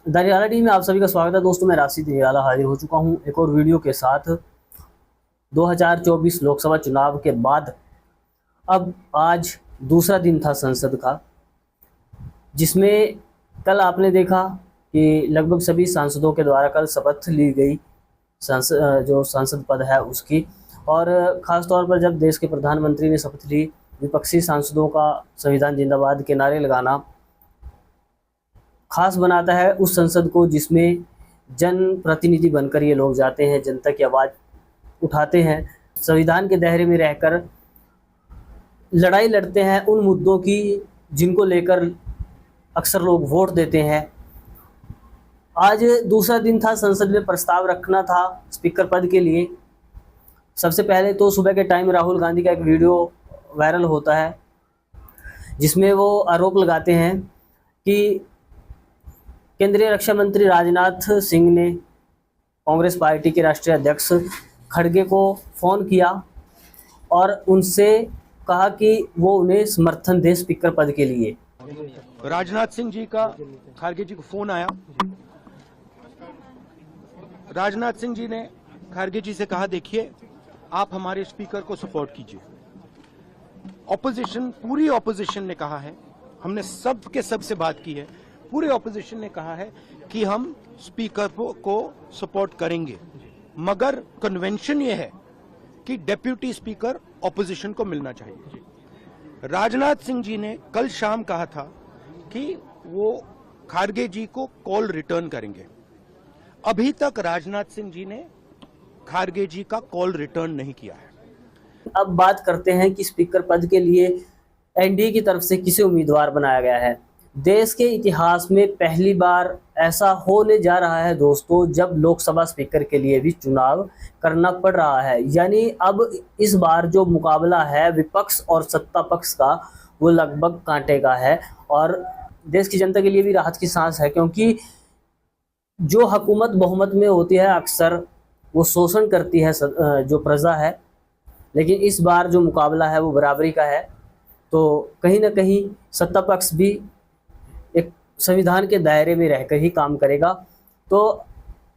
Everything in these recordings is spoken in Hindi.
द निराला टीम में आप सभी का स्वागत है दोस्तों। मैं राशिद निराला हाजिर हो चुका हूं एक और वीडियो के साथ। 2024 लोकसभा चुनाव के बाद अब आज दूसरा दिन था संसद का, जिसमें कल आपने देखा कि लगभग सभी सांसदों के द्वारा कल शपथ ली गई जो सांसद पद है उसकी। और ख़ास तौर पर जब देश के प्रधानमंत्री ने शपथ ली, विपक्षी सांसदों का संविधान जिंदाबाद के नारे लगाना खास बनाता है उस संसद को जिसमें जन प्रतिनिधि बनकर ये लोग जाते हैं, जनता की आवाज़ उठाते हैं, संविधान के दायरे में रहकर लड़ाई लड़ते हैं उन मुद्दों की जिनको लेकर अक्सर लोग वोट देते हैं। आज दूसरा दिन था, संसद में प्रस्ताव रखना था स्पीकर पद के लिए। सबसे पहले तो सुबह के टाइम राहुल गांधी का एक वीडियो वायरल होता है जिसमें वो आरोप लगाते हैं कि केंद्रीय रक्षा मंत्री राजनाथ सिंह ने कांग्रेस पार्टी के राष्ट्रीय अध्यक्ष खड़गे को फ़ोन किया और उनसे कहा कि वो उन्हें समर्थन दे स्पीकर पद के लिए। राजनाथ सिंह जी का खड़गे जी को फोन आया। राजनाथ सिंह जी ने खड़गे जी से कहा, देखिए आप हमारे स्पीकर को सपोर्ट कीजिए। ऑपोजिशन, पूरी ऑपोजिशन ने कहा है, हमने सबसे बात की है, पूरे ऑपोजिशन ने कहा है कि हम स्पीकर को सपोर्ट करेंगे, मगर कन्वेंशन ये है कि डेप्यूटी स्पीकर ऑपोजिशन को मिलना चाहिए। राजनाथ सिंह जी ने कल शाम कहा था कि वो खड़गे जी को कॉल रिटर्न करेंगे। अभी तक राजनाथ सिंह जी ने खड़गे जी का कॉल रिटर्न नहीं किया है। अब बात करते हैं कि स्पीकर पद के लिए एनडीए की तरफ से किसे उम्मीदवार बनाया गया है। देश के इतिहास में पहली बार ऐसा होने जा रहा है दोस्तों, जब लोकसभा स्पीकर के लिए भी चुनाव करना पड़ रहा है। यानी अब इस बार जो मुकाबला है विपक्ष और सत्ता पक्ष का, वो लगभग कांटे का है और देश की जनता के लिए भी राहत की सांस है, क्योंकि जो हुकूमत बहुमत में होती है अक्सर वो शोषण करती है जो प्रजा है, लेकिन इस बार जो मुकाबला है वो बराबरी का है। तो कहीं ना कहीं सत्ता पक्ष भी एक संविधान के दायरे में रहकर ही काम करेगा। तो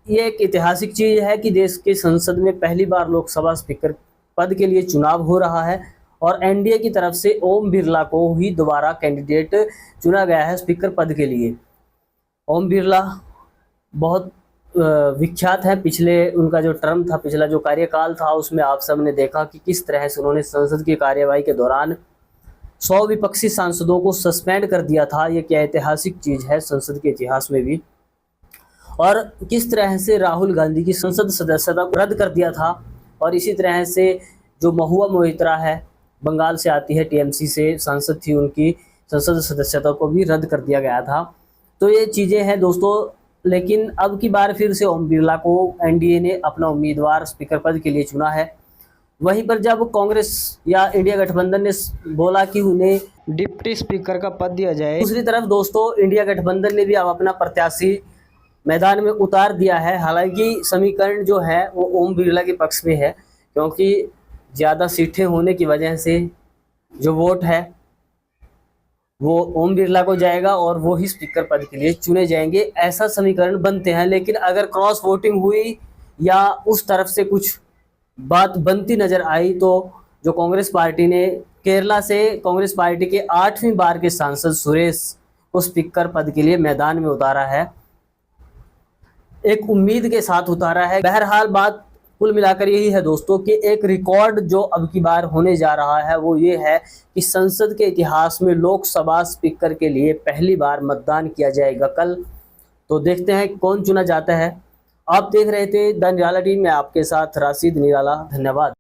ये एक ऐतिहासिक चीज़ है कि देश के संसद में पहली बार लोकसभा स्पीकर पद के लिए चुनाव हो रहा है और एनडीए की तरफ से ओम बिरला को ही दोबारा कैंडिडेट चुना गया है स्पीकर पद के लिए। ओम बिरला बहुत विख्यात है। पिछले उनका जो टर्म था, पिछला जो कार्यकाल था, उसमें आप सब ने देखा कि किस तरह से उन्होंने संसद की कार्यवाही के दौरान 100 विपक्षी सांसदों को सस्पेंड कर दिया था। ये क्या ऐतिहासिक चीज़ है संसद के इतिहास में भी। और किस तरह से राहुल गांधी की संसद सदस्यता को रद्द कर दिया था। और इसी तरह से जो महुआ मोइत्रा है, बंगाल से आती है, टीएमसी से सांसद थी, उनकी संसद सदस्यता को भी रद्द कर दिया गया था। तो ये चीज़ें हैं दोस्तों। लेकिन अब की बार फिर से ओम बिरला को एनडीए ने अपना उम्मीदवार स्पीकर पद के लिए चुना है। वहीं पर जब कांग्रेस या इंडिया गठबंधन ने बोला कि उन्हें डिप्टी स्पीकर का पद दिया जाए, दूसरी तरफ दोस्तों इंडिया गठबंधन ने भी अब अपना प्रत्याशी मैदान में उतार दिया है। हालांकि समीकरण जो है वो ओम बिरला के पक्ष में है, क्योंकि ज़्यादा सीटें होने की वजह से जो वोट है वो ओम बिरला को जाएगा और वो ही स्पीकर पद के लिए चुने जाएंगे, ऐसा समीकरण बनते हैं। लेकिन अगर क्रॉस वोटिंग हुई या उस तरफ से कुछ बात बनती नजर आई तो जो कांग्रेस पार्टी ने केरला से कांग्रेस पार्टी के 8वीं बार के सांसद सुरेश को स्पीकर पद के लिए मैदान में उतारा है, एक उम्मीद के साथ उतारा है। बहरहाल बात कुल मिलाकर यही है दोस्तों कि एक रिकॉर्ड जो अब की बार होने जा रहा है वो ये है कि संसद के इतिहास में लोकसभा स्पीकर के लिए पहली बार मतदान किया जाएगा कल। तो देखते हैं कौन चुना जाता है। आप देख रहे थे द निराला टीम में आपके साथ राशिद निराला। धन्यवाद।